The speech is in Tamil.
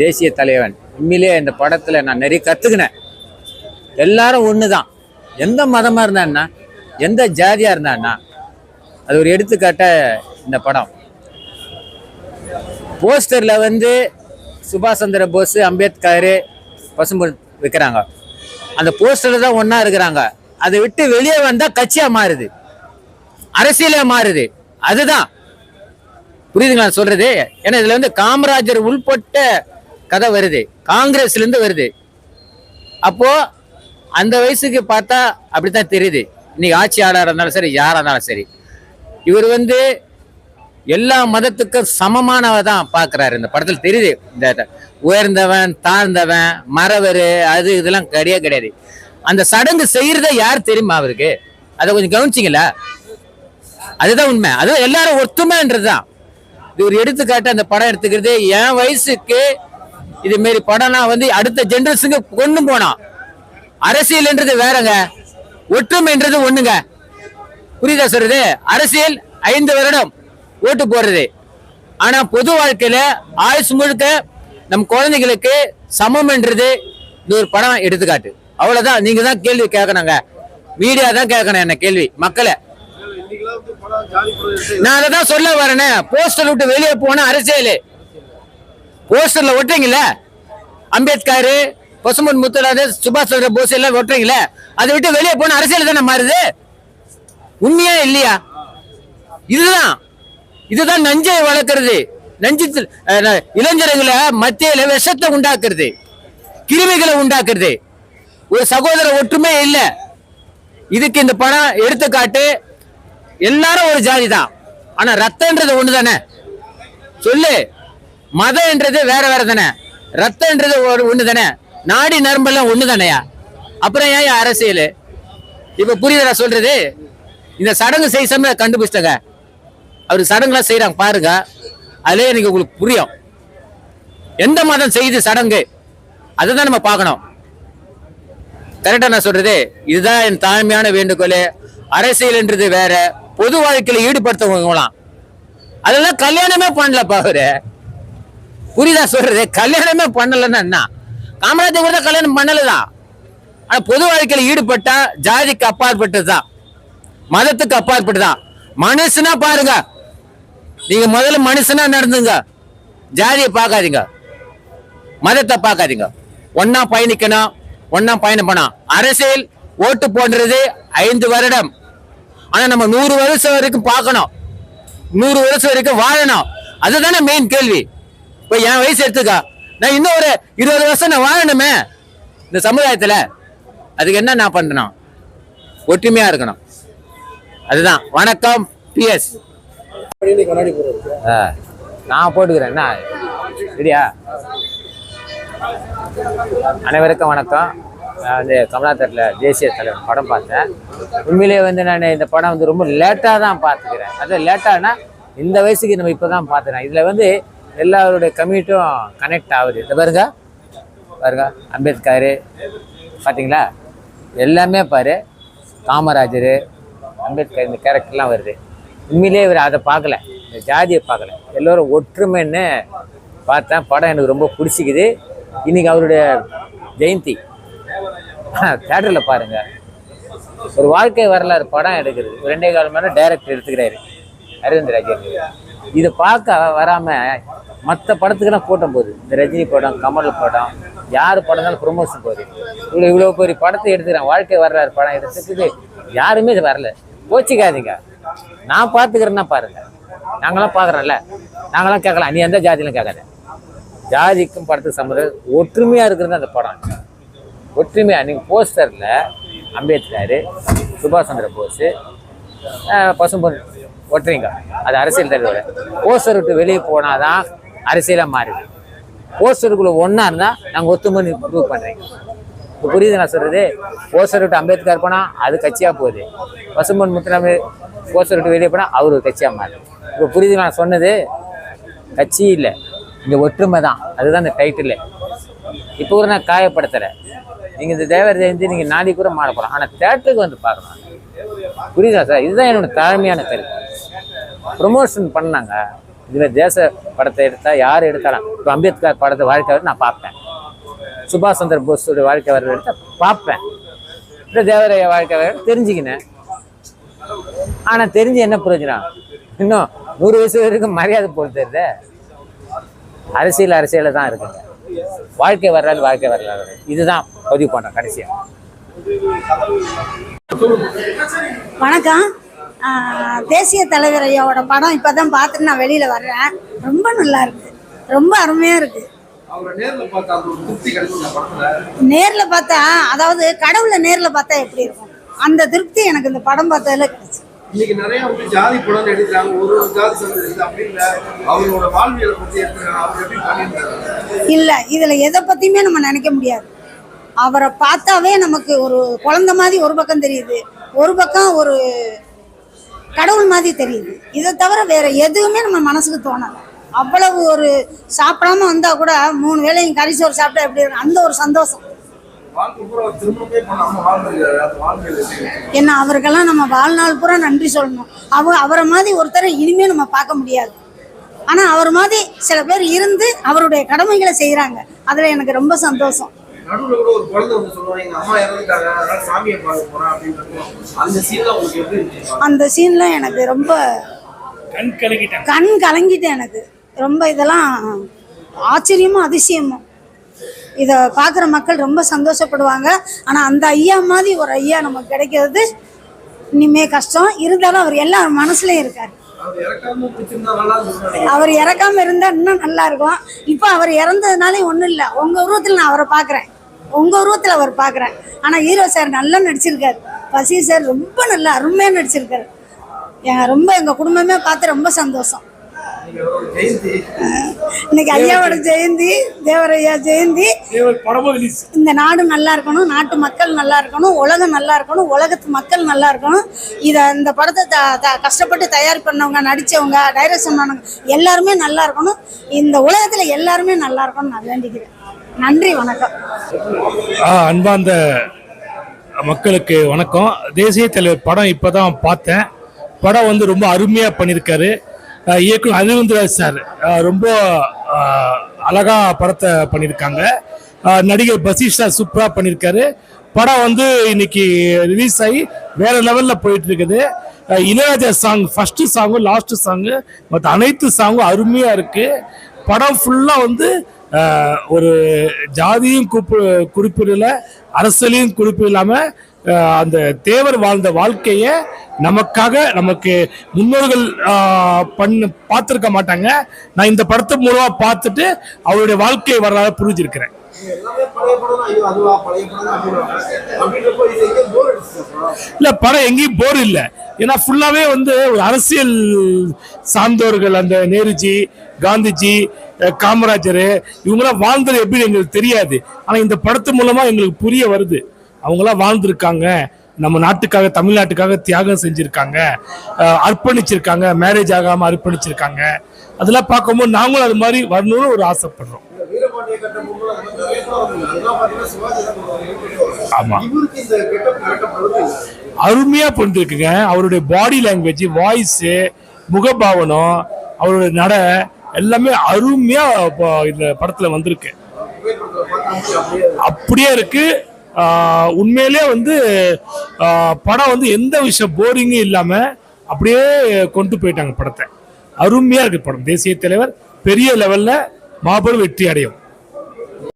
தேசிய தலைவன். உண்மையிலேயே இந்த படத்தில் நான் நிறைய கற்றுக்கினேன். எல்லாரும் ஒன்று தான். எந்த மதமாக இருந்தான்னா, எந்த ஜாதியாக இருந்தான்னா, அது ஒரு எடுத்துக்காட்ட இந்த படம். போஸ்டரில் வந்து சுபாஷ் சந்திர போஸ், அம்பேத்கர், பசும்பொன் வைக்கிறாங்க. அந்த போஸ்டரில் தான் ஒன்றா இருக்கிறாங்க. அதை விட்டு வெளியே வந்தால் கட்சியாக மாறுது, அரசியலே மாறுது. அதுதான் புரியுதுங்களா சொல்றது? ஏன்னா இதுல வந்து காமராஜர் உள்பட்ட கதை வருது, காங்கிரஸ்ல இருந்து வருது. அப்போ அந்த வயசுக்கு பார்த்தா அப்படித்தான் தெரியுது. இன்னைக்கு ஆட்சியாளராக இருந்தாலும் சரி, யாரா இருந்தாலும் சரி, இவர் வந்து எல்லா மதத்துக்கும் சமமானவ தான் பார்க்குறாரு. இந்த படத்தில் தெரியுது. இந்த உயர்ந்தவன் தாழ்ந்தவன் மறவர் அது இதெல்லாம் கிடையாது. அந்த சடங்கு செய்யறத யார் தெரியுமா அவருக்கு? அதை கொஞ்சம் கவனிச்சிங்களா? அதுதான் உண்மை. அதுவும் எல்லாரும் ஒத்துமைன்றதுதான். இது ஒரு எடுத்துக்காட்டு அந்த படம் எடுத்துக்கிறது. என் வயசுக்கு இது மாரி படம்லாம் வந்து அடுத்த ஜெனரேஷனுக்கு கொண்டு போனோம். அரசியல்ன்றது வேறங்க, ஒற்றுமைன்றது ஒண்ணுங்க. புரியுதா சொல்றது? அரசியல் 5 வருடம் ஓட்டு போடுறது. ஆனா பொது வாழ்க்கையில ஆயுசு முழுக்க நம் குழந்தைகளுக்கு சமம்ன்றது இது ஒரு படம் எடுத்துக்காட்டு. அவ்வளவுதான். நீங்க தான் கேள்வி கேட்கணுங்க, மீடியா தான் கேட்கணும் என்ன கேள்வி, மக்களை. நான் அதை தான் சொல்ல வரேனே. போஸ்டர் விட்டு வெளியே போன அரசியல். போஸ்டர்ல ஒட்டுறீங்கள, அம்பேத்கர், பசும்பொன் முத்துராமலிங்க, சுபாஷ் சந்திர போஸ் எல்லாம் ஒட்டுறீங்களே, அதை விட்டு வெளியே போன அரசியல் தானே மாறுது. உண்மையா இல்லையா? இதுதான் நஞ்சை வளர்க்கறது. நஞ்சு இளைஞர்களை மத்தியில விஷத்தை உண்டாக்குறது, கிருமிகளை உண்டாக்குறது. ஒரு சகோதர ஒற்றுமை இல்லை. இதுக்கு இந்த படம் எடுத்துக்காட்டு. எல்லாரும் ஒரு ஜாதி தான், ஆனா ரத்தன்றது ஒண்ணு தானே. சொல்லு, மதம்ன்றது வேற வேற தானே, ரத்தன்றது ஒண்ணு தானே, நாடி நரம்பெல்லாம் ஒண்ணு தானையா. அப்புறம் ஏன் அரசியல்? இப்ப புரியுதா சொல்றது? இந்த சடங்கு செய்ய சமயம் கண்டுபிடிச்சிட்டங்க. அவரு சடங்குலாம் செய்யறாங்க பாருங்க, அதுலயே எனக்கு உங்களுக்கு புரியும் எந்த மதம் செய்யுது சடங்கு. அதுதான் நம்ம பார்க்கணும். கரெக்டா நான் சொல்றது? இதுதான் என் தாழ்மையான வேண்டுகோள். அரசியல்ன்றது வேற, பொது வாழ்க்கையில ஈடுபடுத்தவங்களாம் அதெல்லாம் கல்யாணமே பண்ணலப்பா அவரு. புரியுதா சொல்றது? கல்யாணமே பண்ணலன்னா என்ன? காமராஜர் கூட கல்யாணம் பண்ணலதான். ஆனா பொது வாழ்க்கையில ஈடுபட்டா ஜாதிக்கு அப்பாற்பட்டதுதான், மதத்துக்கு அப்பாற்பட்டுதான். மனுஷனா பாருங்க, நீங்க முதல்ல மனுஷனா நடந்துங்க. ஜாதியை பார்க்காதீங்க, மதத்தை பார்க்காதீங்க. ஒன்னா பயணிக்கணும், ஒன்னா பயணம் பண்ணணும். அரசியல் ஓட்டு போன்றது 5 வருடம். ஆனா நம்ம 100 வருஷம் வரைக்கும் பார்க்கணும், 100 வருஷம் வரைக்கும் வாழணும். அதுதானே மெயின் கேள்வி. இப்ப என் வயசு எடுத்துக்கா, நான் இன்னும் ஒரு 20 வருஷம் நான் வாழணுமே இந்த சமுதாயத்துல. அதுக்கு என்ன நான் பண்ணணும்? ஒற்றுமையா இருக்கணும். அதுதான். வணக்கம் PS. நான் போட்டுக்கிறேன் என்ன சரியா? அனைவருக்கும் வணக்கம். நான் வந்து கமலாத்தரில் தேசிய தலைவர் படம் பார்த்தேன். உண்மையிலேயே வந்து நான் இந்த படம் வந்து ரொம்ப லேட்டாக தான் பார்த்துக்கிறேன். அது லேட்டானா இந்த வயசுக்கு நம்ம இப்போ தான் பார்த்துக்கிறேன். இதில் வந்து எல்லாருடைய கம்யூனிட்டும் கனெக்ட் ஆகுது. இந்த பாருங்க அம்பேத்கர் பார்த்தீங்களா, எல்லாமே பாரு, காமராஜர், அம்பேத்கர், இந்த கேரக்டர்லாம் வருது. உண்மையிலேயே இவர் அதை பார்க்கல, இந்த ஜாதியை பார்க்கல, எல்லோரும் ஒற்றுமைன்னு பார்த்தேன். படம் எனக்கு ரொம்ப பிடிச்சிக்குது. இன்னைக்கு அவருடைய ஜெயந்தி. தியேட்டரில் பாருங்க. ஒரு வாழ்க்கை வரலாறு படம் எடுக்கிறது 2.25 மணி நேரம் டைரக்டர் எடுத்துக்கிறாரு அரவிந்த் ராஜன். இதை பார்க்க வராம மற்ற படத்துக்கெல்லாம் கூட்டம் போகுது. இந்த ரஜினி படம், கமல் படம், யார் படம் தான் ப்ரொமோஷன் போகுது. இவ்வளோ பெரிய படத்தை எடுத்துக்கிறேன், வாழ்க்கை வரலாறு படம் எடுத்துக்கிட்டு யாருமே இது வரல. கோச்சிக்காதீங்க, நான் பார்த்துக்கிறேன்னா பாருங்க. நாங்களாம் பார்க்குறோம்ல, நாங்களாம் கேட்கலாம். நீ எந்த ஜாதியிலும் கேட்காத. ஜாதிக்கும் படத்துக்கு சம்மந்தம் ஒற்றுமையாக இருக்கிறது அந்த படம். ஒற்றுமையாக நீங்கள் போஸ்டரில் அம்பேத்கர், சுபாஷ் சந்திர போஸ், பசும்பொன் ஒட்டுறீங்க. அது அரசியல் தலைவர். போஸ்டர் விட்டு வெளியே போனாதான் அரசியலாக மாறுது. போஸ்டருக்குள்ள ஒன்றா இருந்தால் நாங்கள் ஒத்துமைன்னு ப்ரூவ் பண்ணுறீங்க. இப்போ புரியுது நான் சொல்கிறது? போஸ்டர் விட்டு அம்பேத்கர் போனால் அது கட்சியாக போகுது. பசும்பொன் முத்துராமலிங்க போஸ்டர் விட்டு வெளியே போனால் அவர் ஒரு கட்சியாக மாறுது. இப்போ புரியுது நான் சொன்னது? கட்சி இல்லை, இங்கே ஒற்றுமை தான். அதுதான் இந்த டைட்டில். இப்போ கூட நான் காயப்படுத்துகிறேன். நீங்கள் இந்த தேவர் ஜெயந்தி நீங்கள் நாளைக்கு கூட மாற போகலாம், ஆனால் தேட்டருக்கு வந்து பார்க்கணும். புரியுதா சார்? இதுதான் என்னோட தாழ்மையான கருத்து. ப்ரொமோஷன் பண்ணாங்க, இதுமாதிரி தேச படத்தை எடுத்தால் யார் எடுத்தாலும் இப்போ அம்பேத்கர் படத்தை வாழ்க்கை வரலாறு நான் பார்ப்பேன், சுபாஷ் சந்திர போஸோட வாழ்க்கை வரலாறு எடுத்தால் பார்ப்பேன், இல்லை தேவராய வாழ்க்கை வரலாறு தெரிஞ்சுக்கினேன். ஆனால் தெரிஞ்சு என்ன பிரயோஜனம்? இன்னும் 100 வயசு வரைக்கும் மரியாதை போடுறது. அரசியலில் தான் இருக்குங்க. வாழ்க்கை வரலாறு இதுதான் பதிவு பண்ணுறேன் கடைசியாக. வணக்கம். தேசிய தலைவர் ஐயாவோட படம் இப்போ தான் பார்த்துட்டு நான் வெளியில் வர்றேன். ரொம்ப நல்லா இருக்கு, ரொம்ப அருமையாக இருக்கு. நேரில் பார்த்தா, அதாவது கடவுளை நேரில் பார்த்தா எப்படி இருக்கும் அந்த திருப்தி எனக்கு இந்த படம் பார்த்ததுல கிடைச்சு. இன்னைக்கு நிறைய ஜாதி படம் எடுக்கிறாங்க, ஒரு ஜாதி சம்பந்தம் அப்படின்னு அவங்களோட வாழ்வியலை பற்றி எடுத்துக்கிறாங்க. இல்லை, இதில் எதை பற்றியுமே நம்ம நினைக்க முடியாது. அவரை பார்த்தாவே நமக்கு ஒரு குழந்தை மாதிரி ஒரு பக்கம் தெரியுது, ஒரு பக்கம் ஒரு கடவுள் மாதிரி தெரியுது. இதை தவிர வேற எதுவுமே நம்ம மனசுக்கு தோணலை. அவ்வளவு ஒரு சாப்பிடாம வந்தால் கூட 3 வேளையும் கறிசோறு சாப்பிட்டா எப்படி இருக்கும் அந்த ஒரு சந்தோஷம். ஏன்னா அவருக்கெல்லாம் நம்ம வாழ்நாள் பூரா நன்றி சொல்லணும். அவரை மாதிரி ஒருத்தரை இனிமே நம்ம பார்க்க முடியாது. ஆனா அவர் மாதிரி சில பேர் இருந்து அவருடைய கடமைகளை செய்யறாங்க. அதுல எனக்கு ரொம்ப சந்தோஷம். அந்த சீன்ல எனக்கு ரொம்ப கண் கலங்கிட்டேன். எனக்கு ரொம்ப இதெல்லாம் ஆச்சரியமும் அதிசயமும். இதை பார்க்குற மக்கள் ரொம்ப சந்தோஷப்படுவாங்க. ஆனால் அந்த ஐயா மாதிரி ஒரு ஐயா நமக்கு கிடைக்கிறது இனிமே கஷ்டம். இருந்தாலும் அவர் எல்லார் மனசுலையும் இருக்கார். அவர் இறக்காம இருந்தால் இன்னும் நல்லா இருக்கும். இப்போ அவர் இறந்ததுனாலே ஒன்றும் இல்லை. உங்கள் உருவத்தில் நான் அவரை பார்க்குறேன், உங்கள் உருவத்தில் அவர் பார்க்குறேன். ஆனால் ஹீரோ சார் நல்லா நடிச்சிருக்காரு. பசி சார் ரொம்ப நல்லா அருமையாக நடிச்சிருக்காரு. ரொம்ப எங்கள் குடும்பமே பார்த்து ரொம்ப சந்தோஷம். இன்னைக்கு ஐயாவோட ஜெயந்தி, தேவரையா ஜெயந்தி. இந்த நாடு நல்லா இருக்கணும், நாட்டு மக்கள் நல்லா இருக்கணும், உலகம் நல்லா இருக்கணும், உலகத்து மக்கள் நல்லா இருக்கணும். இந்த படத்தை கஷ்டப்பட்டு தயார் பண்ணவங்க, நடித்தவங்க, டைரக்ஷன் பண்ணவங்க எல்லாருமே நல்லா இருக்கணும். இந்த உலகத்தில் எல்லாருமே நல்லா இருக்கணும்னு நான் வேண்டிக்கிறேன். நன்றி, வணக்கம். அன்பார்ந்த மக்களுக்கு வணக்கம். தேசிய தலைவர் படம் இப்போதான் பார்த்தேன். படம் ரொம்ப அருமையாக பண்ணியிருக்காரு. இயக்குனர் அரவிந்த்ராஜ் சார் ரொம்ப அழகா படத்தை பண்ணியிருக்காங்க. நடிகர் பசிஷா சூப்பராக பண்ணியிருக்காரு. படம் இன்னைக்கு ரிலீஸ் ஆகி வேற லெவலில் போயிட்டு இருக்குது. Ilaiyaraaja song first song, last song, மற்ற அனைத்து சாங்கும் அருமையாக இருக்கு. படம் ஃபுல்லாக ஒரு ஜாதியும் குறிப்பிடல, அரசியலையும் குறிப்பிடாமல் அந்த தேவர் வாழ்ந்த வாழ்க்கையை நமக்கு முன்னோர்கள் பார்த்துருக்க மாட்டாங்க. நான் இந்த படத்தை மூலமா பார்த்துட்டு அவருடைய வாழ்க்கை வரலாறு புரிஞ்சிருக்கிறேன். இல்ல, படம் எங்கேயும் போர் இல்லை. ஏன்னா ஃபுல்லாவே ஒரு அரசியல் சார்ந்தவர்கள், அந்த நேருஜி, காந்திஜி, காமராஜர் இவங்கெல்லாம் வாழ்ந்தது எப்படி எங்களுக்கு தெரியாது. ஆனா இந்த படத்து மூலமா எங்களுக்கு புரிய வருது. அவங்களாம் வாழ்ந்திருக்காங்க, நம்ம நாட்டுக்காக, தமிழ்நாட்டுக்காக தியாகம் செஞ்சிருக்காங்க, அர்ப்பணிச்சிருக்காங்க, மேரேஜ் ஆகாம அர்ப்பணிச்சிருக்காங்க. அதெல்லாம் பார்க்கும்போது நாங்களும் அது மாதிரி வரணும்னு ஒரு ஆசைப்படுறோம். ஆமா, அருமையா பண்ணிருக்குங்க. அவருடைய பாடி லாங்குவேஜ், வாய்ஸ், முகபாவனம், அவருடைய நட எல்லாமே அருமையா இந்த படத்துல வந்திருக்கு. அப்படியே இருக்கு. உண்மையிலே படம் எந்த விஷயம் போரிங்கும் இல்லாம அப்படியே கொண்டு போயிட்டாங்க படத்தை. அருமையா இருக்கு படம். தேசிய தலைவர் பெரிய லெவல்ல மாபெரும் வெற்றி அடையும்.